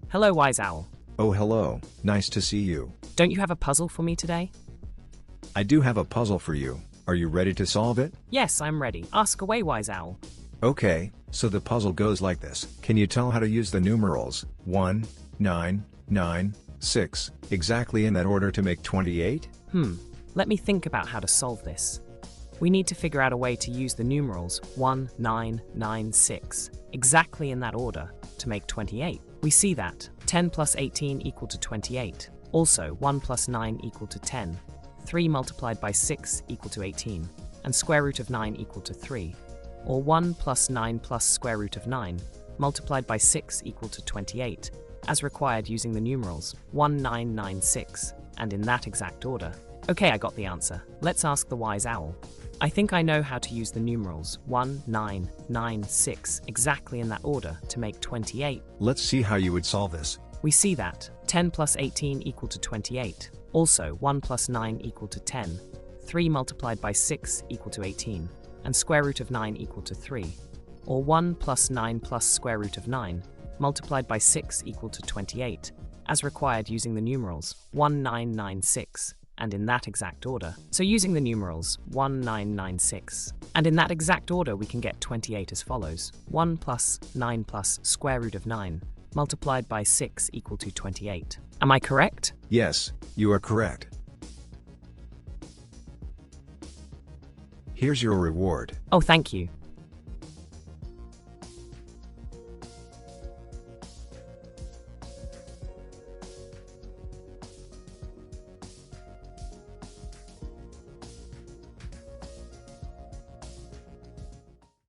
Hello, Wise Owl. Oh, hello. Nice to see you. Don't you have a puzzle for me today? I do have a puzzle for you. Are you ready to solve it? Yes, I'm ready. Ask away, Wise Owl. Okay, so the puzzle goes like this. Can you tell how to use the numerals 1, 9, 9, 6 exactly in that order to make 28? Let me think about how to solve this. We need to figure out a way to use the numerals 1, 9, 9, 6 exactly in that order to make 28. We see that 10 plus 18 equal to 28. Also, 1 plus 9 equal to 10. 3 multiplied by 6 equal to 18. And square root of 9 equal to 3. Or 1 plus 9 plus square root of 9 multiplied by 6 equal to 28, as required using the numerals 1996, and in that exact order. Okay, I got the answer. Let's ask the Wise Owl. I think I know how to use the numerals 1996 exactly in that order to make 28. Let's see how you would solve this. We see that 10 plus 18 equal to 28. Also, 1 plus 9 equal to 10. 3 multiplied by 6 equal to 18. And square root of 9 equal to 3. Or 1 plus 9 plus square root of 9 multiplied by 6 equal to 28, as required using the numerals 1996, and in that exact order. So using the numerals 1996, and in that exact order we can get 28 as follows. 1 plus 9 plus square root of 9 multiplied by 6 equal to 28. Am I correct? Yes, you are correct. Here's your reward. Oh, thank you.